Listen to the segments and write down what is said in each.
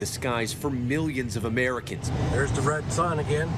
the skies for millions of Americans. There's the red sun again.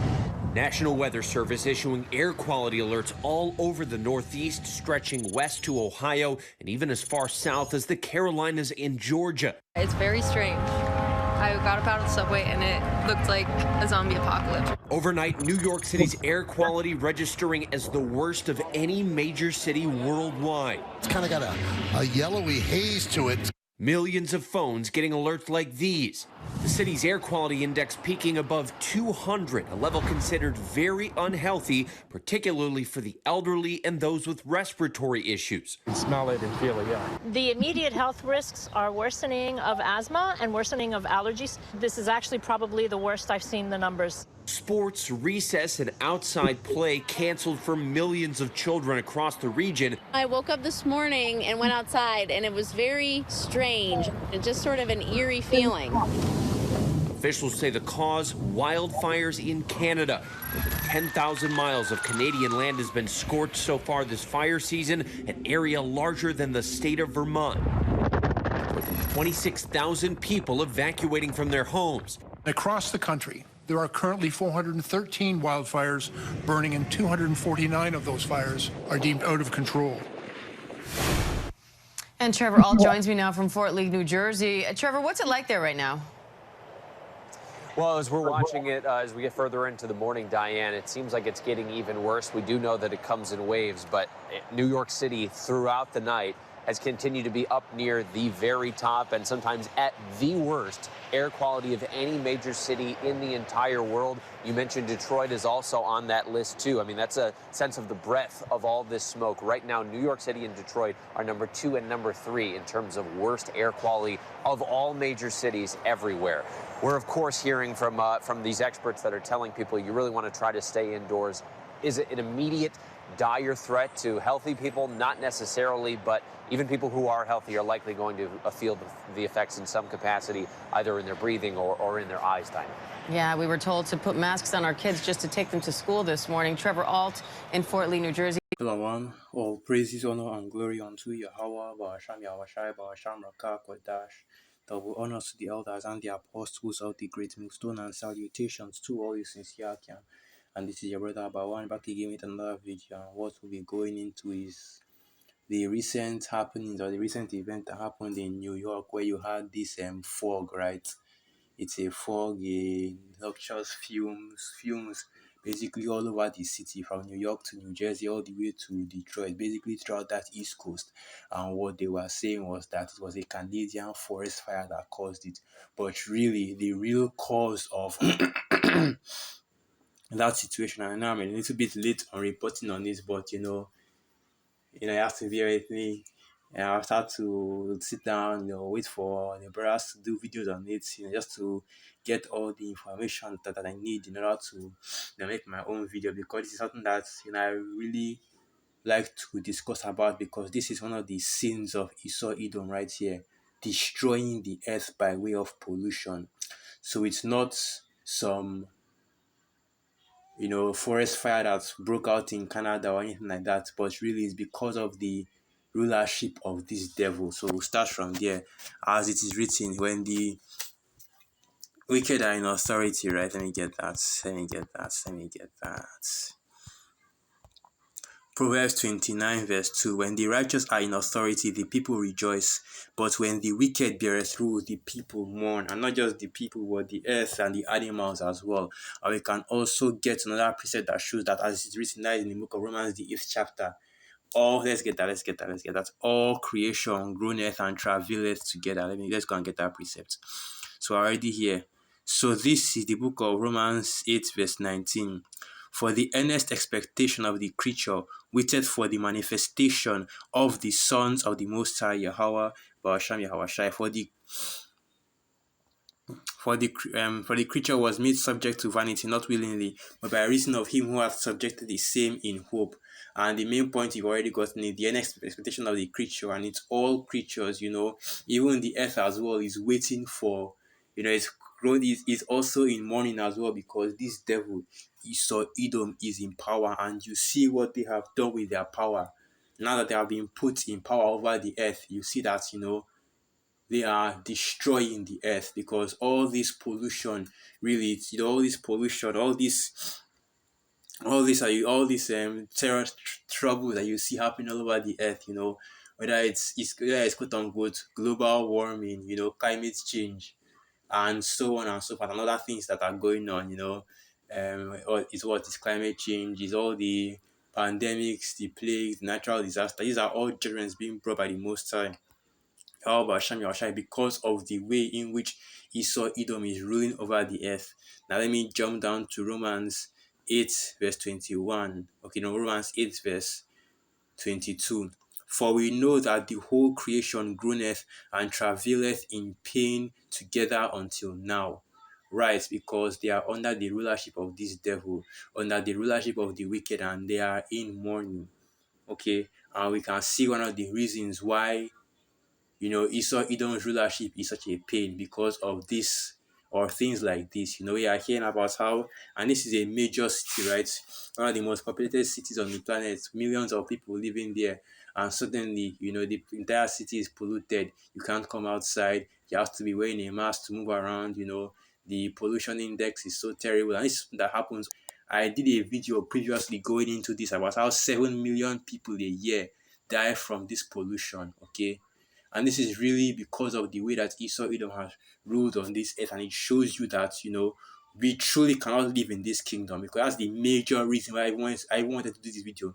National Weather Service issuing air quality alerts all over the Northeast, stretching west to Ohio and even as far south as the Carolinas and Georgia. It's very strange. I got up out of the subway and it looked like a zombie apocalypse. Overnight, New York City's air quality registering as the worst of any major city worldwide. It's kind of got a yellowy haze to it. Millions of phones getting alerts like these. The city's air quality index peaking above 200, a level considered very unhealthy, particularly for the elderly and those with respiratory issues. You smell it and feel it, yeah. The immediate health risks are worsening of asthma and worsening of allergies. This is actually probably the worst I've seen the numbers. Sports, recess, and outside play canceled for millions of children across the region. I woke up this morning and went outside, and it was very strange. It's just sort of an eerie feeling. Officials say the cause, wildfires in Canada. Over 10,000 miles of Canadian land has been scorched so far this fire season, an area larger than the state of Vermont. More than 26,000 people evacuating from their homes. Across the country, there are currently 413 wildfires burning, and 249 of those fires are deemed out of control. And Trevor Alt joins me now from Fort Lee, New Jersey. Trevor, what's it like there right now? Well, as we're watching it, as we get further into the morning, Diane, it seems like it's getting even worse. We do know that it comes in waves, but New York City throughout the night has continued to be up near the very top and sometimes at the worst air quality of any major city in the entire world. You mentioned Detroit is also on that list, too. I mean, that's a sense of the breadth of all this smoke. Right now, New York City and Detroit are number 2 and number 3 in terms of worst air quality of all major cities everywhere. We're, of course, hearing from these experts that are telling people you really want to try to stay indoors. Is it an immediate, dire threat to healthy people? Not necessarily, but even people who are healthy are likely going to feel the effects in some capacity, either in their breathing or in their eyes, Diana. Yeah, we were told to put masks on our kids just to take them to school this morning. Trevor Alt in Fort Lee, New Jersey. All praises, honor, and glory unto Yahweh, Ba'asham, Yahweh, Ba'asham, Rakah, Kodash. Double honors to the elders and the apostles of the great millstone, and salutations to all you sincere can. And this is your brother Abawan back again with another video. And what we'll be going into is the recent happenings or the recent event that happened in New York, where you had this fog, right? It's a fog, a noxious fumes basically all over the city, from New York to New Jersey all the way to Detroit, basically throughout that East Coast. And what they were saying was that it was a Canadian forest fire that caused it. But really, the real cause of that situation, I know I'm a little bit late on reporting on this, but you have to bear with me. And I'll start to sit down, wait for the brothers to do videos on it, just to get all the information that I need in order to make my own video, because this is something that I really like to discuss about, because this is one of the sins of Esau Edom right here, destroying the earth by way of pollution. So it's not some forest fire that broke out in Canada or anything like that, but really it's because of the rulership of this devil. So we'll start from there. As it is written, when the wicked are in authority, right? Let me get that. Proverbs 29 verse 2. When the righteous are in authority, the people rejoice. But when the wicked beareth rule, the people mourn. And not just the people, but the earth and the animals as well. And we can also get another precept that shows that, as it's written in the book of Romans, the 8th chapter. Let's get that. All creation groaneth and travaileth together. Let's go and get that precept. So already here. So this is the book of Romans 8 verse 19. For the earnest expectation of the creature waited for the manifestation of the sons of the Most High, Yahweh, Ba'asham, Yahweh Shai. For the creature was made subject to vanity, not willingly, but by reason of him who hath subjected the same in hope. And the main point you've already gotten is the next expectation of the creature, and it's all creatures, even the earth as well is waiting for, its growth is also in mourning as well, because this devil, Esau Edom, is in power, and you see what they have done with their power. Now that they have been put in power over the earth, you see that, they are destroying the earth, because all this pollution, really, all this pollution, all these terror trouble that you see happening all over the earth, whether it's quote unquote global warming, climate change, and so on and so forth, and other things that are going on, or is what is climate change, is all the pandemics, the plagues, natural disasters. These are all judgments being brought by the Most High, Yahweh Hashem Yahushai, because of the way in which Esau Edom is ruling over the earth. Now let me jump down to Romans 8 verse 21. Okay, no, Romans 8 verse 22. For we know that the whole creation groaneth and travaileth in pain together until now. Right, because they are under the rulership of this devil, under the rulership of the wicked, and they are in mourning. Okay, and we can see one of the reasons why Esau Edom's rulership is such a pain, because of this or things like this. We are hearing about how, and this is a major city, right? One of the most populated cities on the planet, millions of people living there, and suddenly, the entire city is polluted. You can't come outside. You have to be wearing a mask to move around. The pollution index is so terrible, and this is something that happens. I did a video previously going into this about how 7 million people a year die from this pollution. Okay, and this is really because of the way that Esau Edom has ruled on this earth. And it shows you that, we truly cannot live in this kingdom, because that's the major reason why I wanted to do this video,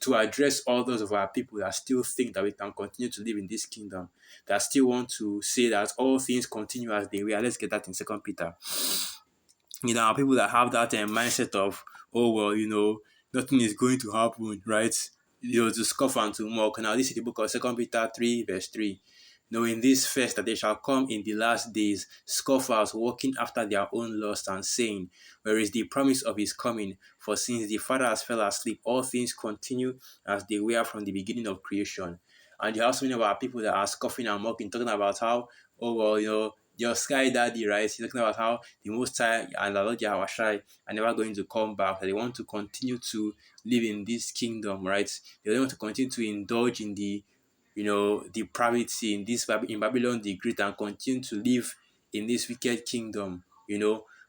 to address all those of our people that still think that we can continue to live in this kingdom, that still want to say that all things continue as they were. Let's get that in Second Peter. People that have that mindset of, oh well, nothing is going to happen, right? To scoff and to mock. Now this is the book of Second Peter 3 verse 3. Knowing this first, that they shall come in the last days scoffers, walking after their own lust, and saying, where is the promise of his coming? For since the fathers fell asleep, all things continue as they were from the beginning of creation. And you have so many of our people that are scoffing and mocking, talking about how, oh well, your sky daddy, right? He's talking about how the Most High and the Lord Yahushai are never going to come back. That they want to continue to live in this kingdom, right? They want to continue to indulge in the, depravity in Babylon the Great, and continue to live in this wicked kingdom.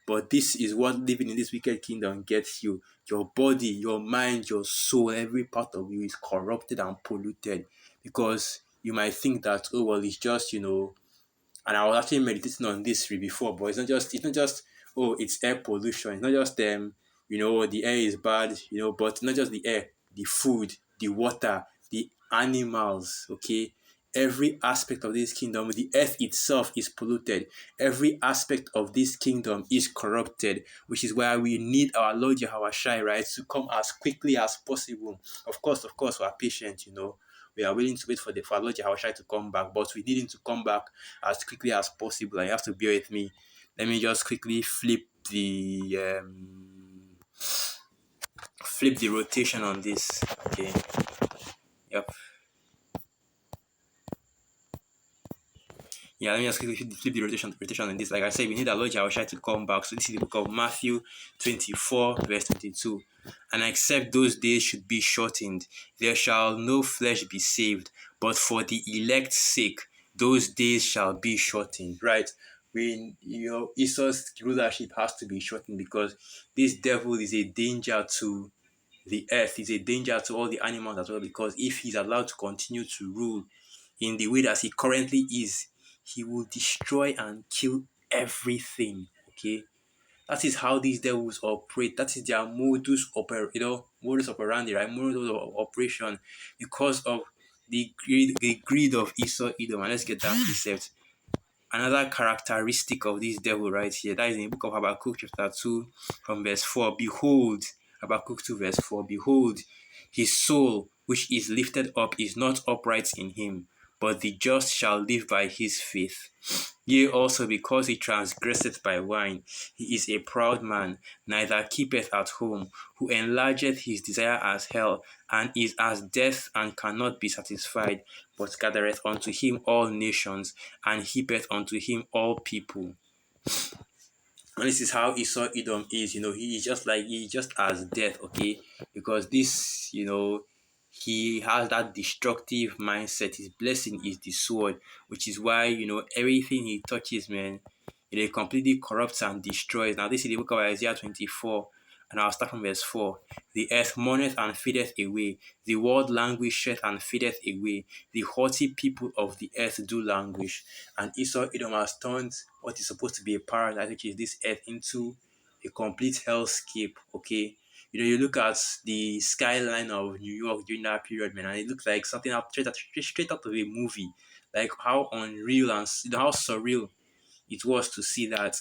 But this is what living in this wicked kingdom gets you. Your body, your mind, your soul, every part of you is corrupted and polluted, because you might think that, oh well, it's just, and I was actually meditating on this before, but it's not just oh, it's air pollution. It's not just the air is bad, but not just the air, the food, the water, the animals, okay? Every aspect of this kingdom, the earth itself is polluted. Every aspect of this kingdom is corrupted, which is why we need our Lord Yahushua, right, to come as quickly as possible. Of course, we are patient, we are willing to wait for our Lord Yahushua to come back, but we need him to come back as quickly as possible. And you have to bear with me. Let me just quickly flip the rotation on this. Okay. Yep. Yeah, let me just quickly flip the rotation on this. Like I said, we need our Lord Yahushua to come back. So this is the book of Matthew 24, verse 22. And except those days should be shortened, there shall no flesh be saved, but for the elect's sake, those days shall be shortened. Right? Esau's rulership has to be shortened, because this devil is a danger to the earth, is a danger to all the animals as well, because if he's allowed to continue to rule in the way that he currently is, he will destroy and kill everything. Okay, that is how these devils operate. That is their modus operandi, right? Modus of operation, because of the greed of Esau Edom. And let's get that precept. Another characteristic of this devil right here, that is in the book of Habakkuk chapter 2 from verse 4. Behold, Habakkuk 2 verse 4, behold, his soul which is lifted up is not upright in him, but the just shall live by his faith. Yea, also because he transgresseth by wine, he is a proud man, neither keepeth at home, who enlargeth his desire as hell, and is as death, and cannot be satisfied, but gathereth unto him all nations, and heapeth unto him all people. And this is how Esau Edom is. He is just as death, okay? Because this, he has that destructive mindset. His blessing is the sword, which is why everything he touches, man, it completely corrupts and destroys. Now, this is the book of Isaiah 24, and I'll start from verse 4. The earth mourneth and fadeth away, the world languisheth and fadeth away, the haughty people of the earth do languish. And Esau, Edom has turned what is supposed to be a paradise, which is this earth, into a complete hellscape. Okay, you look at the skyline of New York during that period, man, and it looks like something straight out of a movie. Like how unreal and how surreal it was to see that.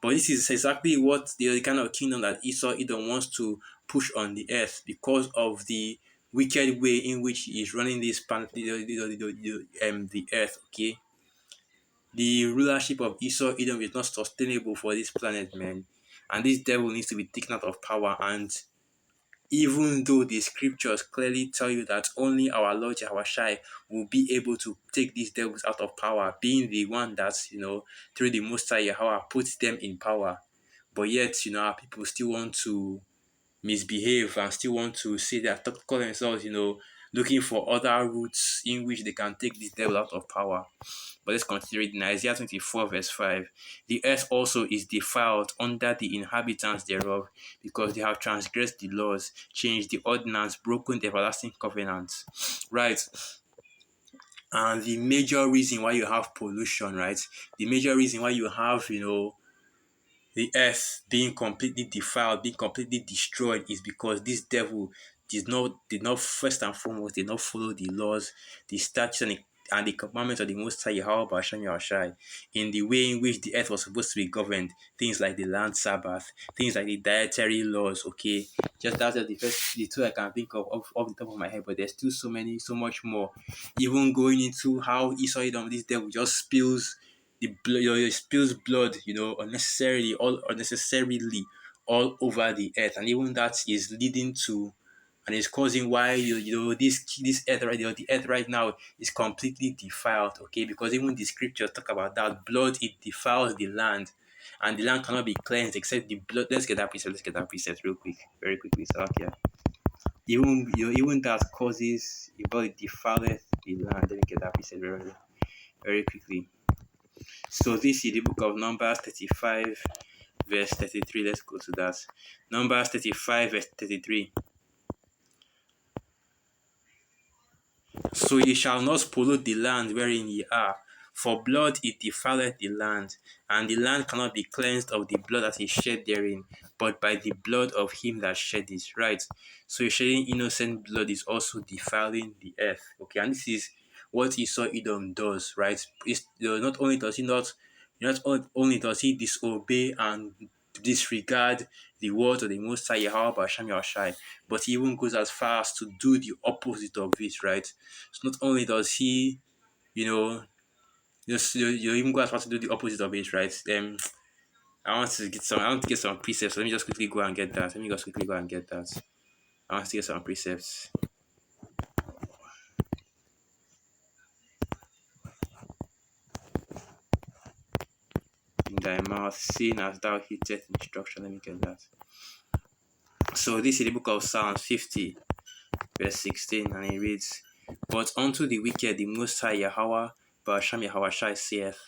But this is exactly what the kind of kingdom that Esau Edom wants to push on the earth, because of the wicked way in which he is running this the earth. Okay, the rulership of Esau Edom is not sustainable for this planet, man, and this devil needs to be taken out of power. And even though the scriptures clearly tell you that only our Lord Yahushai will be able to take these devils out of power, being the one that, through the Most High Yahweh, puts them in power. But yet, our people still want to misbehave and still want to say that, call themselves, looking for other routes in which they can take this devil out of power. But let's consider it in Isaiah 24, verse 5. The earth also is defiled under the inhabitants thereof, because they have transgressed the laws, changed the ordinance, broken the everlasting covenants. Right. And the major reason why you have pollution, right? The major reason why you have, the earth being completely defiled, being completely destroyed, is because this devil did not first and foremost did not follow the laws, the statutes, and the commandments of the Most High Yahweh Basham Yahushai in the way in which the earth was supposed to be governed. Things like the land Sabbath, things like the dietary laws. Okay, just that's the two I can think of off the top of my head. But there's still so much more. Even going into how Esau Edom, this devil just spills the blood, spills blood, unnecessarily all over the earth, and even that is leading to and is causing why this earth right now, the earth right now is completely defiled. Okay, because even the scriptures talk about that blood, it defiles the land, and the land cannot be cleansed except the blood. Let's get that precept real quick, very quickly. So okay, even that causes the blood defileth the land. Let me get that precept very quickly. So this is the book of Numbers 35, verse 33. Let's go to that. Numbers 35, verse 33. So ye shall not pollute the land wherein ye are, for blood it defileth the land, and the land cannot be cleansed of the blood that is shed therein, but by the blood of him that shed it. Right? So shedding innocent blood is also defiling the earth. Okay, and this is what Esau Edom does, right? Not only does he not only does he disobey and disregard the word of the Most High Yahweh Basham Yahushai, but he even goes as far as to do the opposite of it, right? So not only does he, just even go as far to do the opposite of it, right? I want to get some precepts. Let me just quickly go and get that. I want to get some precepts. In thy mouth, sin as thou heedest instruction. Let me get that. So this is the book of Psalms 50, verse 16, and it reads, But unto the wicked the Most High Yahweh, Basham Yahushai saith,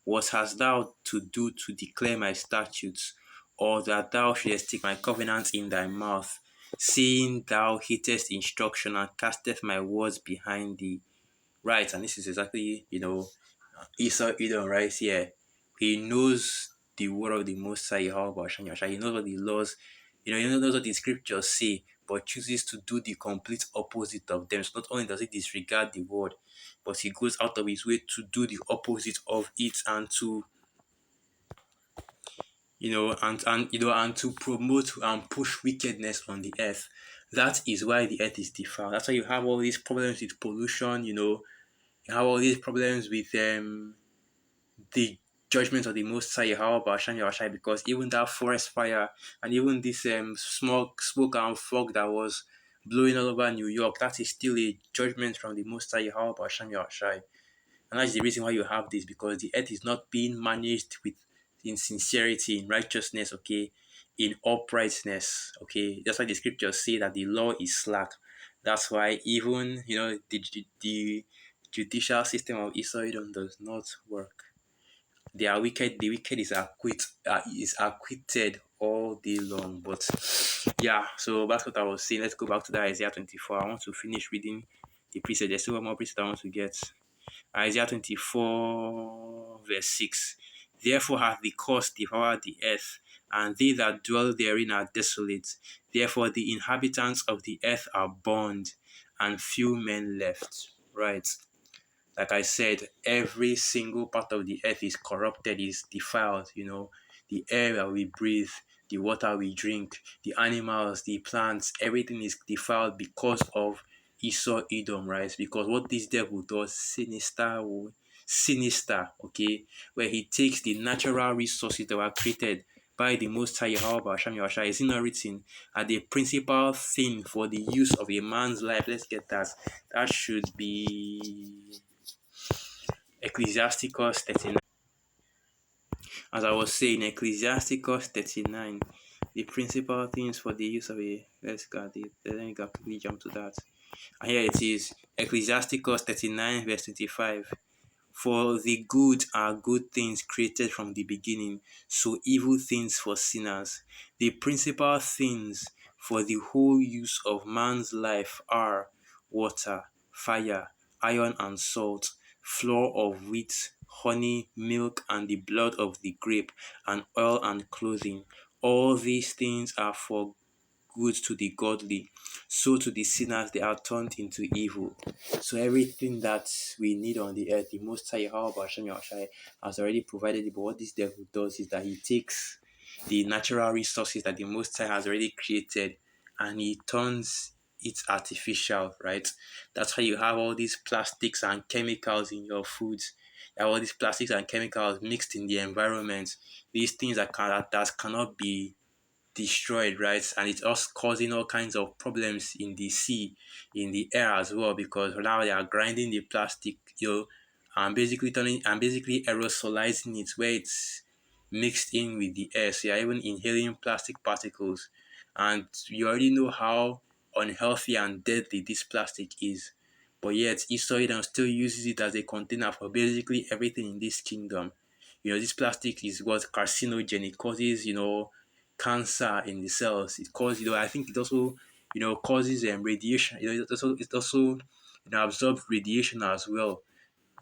What hast thou to do to declare my statutes, or that thou shouldest take my covenant in thy mouth, seeing thou hatest instruction and casteth my words behind thee? Right, and this is exactly, Esau Edom right here. He knows the word of the Most High Yahweh Basham Yahushai. He knows what the laws, he knows what the scriptures say, but chooses to do the complete opposite of them. So not only does he disregard the word, but he goes out of his way to do the opposite of it, and to and to promote and push wickedness on the earth. That is why the earth is defiled. That's why you have all these problems with pollution. You have all these problems with the judgment of the Most High Yahweh Basham Yahushai, because even that forest fire and even this smoke and fog that was blowing all over New York, that is still a judgment from the Most High Yahweh Basham Yahushai. And that's the reason why you have this, because the earth is not being managed in sincerity, in righteousness, okay, in uprightness, okay. That's why the scriptures say that the law is slack. That's why even the judicial system of Israel does not work. They are wicked. The wicked is acquitted all day long. But yeah, so that's what I was saying. Let's go back to that Isaiah 24. I want to finish reading the precept. There's still one more precept I want to get. Isaiah 24, verse 6. Therefore hath the curse devoured the earth, and they that dwell therein are desolate. Therefore the inhabitants of the earth are burned, and few men left. Right. Like I said, every single part of the earth is corrupted, is defiled. The air that we breathe, the water we drink, the animals, the plants, everything is defiled because of Esau Edom, right? Because what this devil does, sinister, okay, where he takes the natural resources that were created by the Most High Yahweh Hashem Yahweh, is not written at the principal thing for the use of a man's life. Let's get that. That should be Ecclesiasticus 39. As I was saying, Ecclesiasticus 39, the principal things for the use of a, let's get it, let me quickly jump to that. And here it is, Ecclesiasticus 39, verse 25. For the good are good things created from the beginning, so evil things for sinners. The principal things for the whole use of man's life are water, fire, iron and salt, flour of wheat, honey, milk, and the blood of the grape, and oil and clothing. All these things are for good to the godly, so to the sinners they are turned into evil. So everything that we need on the earth, the Most High Yahweh Hashem Yahushai has already provided it. But what this devil does is that he takes the natural resources that the Most High has already created and he turns it artificial, right? That's why you have all these plastics and chemicals in your foods. You have all these plastics and chemicals mixed in the environment. These things that cannot be destroyed, right? And it's also causing all kinds of problems in the sea, in the air as well, because now they are grinding the plastic, and basically aerosolizing it where it's mixed in with the air. So you're even inhaling plastic particles. And you already know how unhealthy and deadly this plastic is. But yet Esau still uses it as a container for basically everything in this kingdom. This plastic is what carcinogen. It causes, cancer in the cells. It causes, I think it also, causes radiation. It also absorbs radiation as well.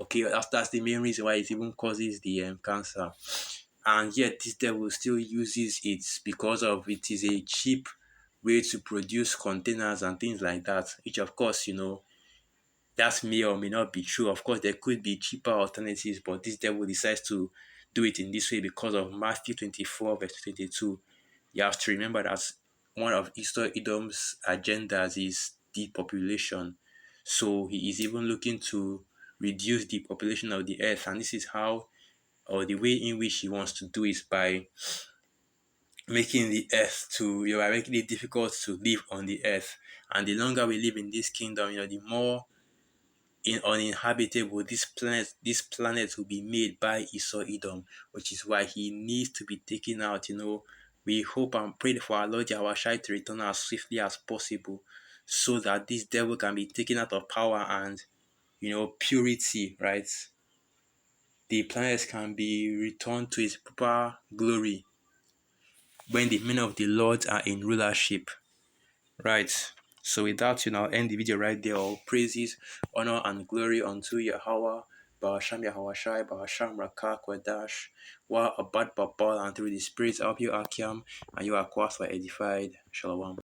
Okay, that's the main reason why it even causes the cancer. And yet this devil still uses it because of it is a cheap way to produce containers and things like that. Which of course, that may or may not be true. Of course, there could be cheaper alternatives, but this devil decides to do it in this way because of Matthew 24, verse 22. You have to remember that one of Edom's agendas is depopulation. So he is even looking to reduce the population of the earth. And this is how, or the way in which he wants to do is by making the earth by making it difficult to live on the earth. And the longer we live in this kingdom, the more uninhabitable this planet will be made by Esau Edom, which is why he needs to be taken out. We hope and pray for our Lord Yahushua to return as swiftly as possible, so that this devil can be taken out of power and purity, right? The planet can be returned to its proper glory when the men of the Lord are in rulership. Right. So with that, I'll end the video right there. All praises, honor, and glory unto Yahweh, Ba'asham Yahawashai, Ba'asham Rakak, Wadash, Wa Abad Babal, and through the spirits of you Akiam, and you are quite edified. Shalom.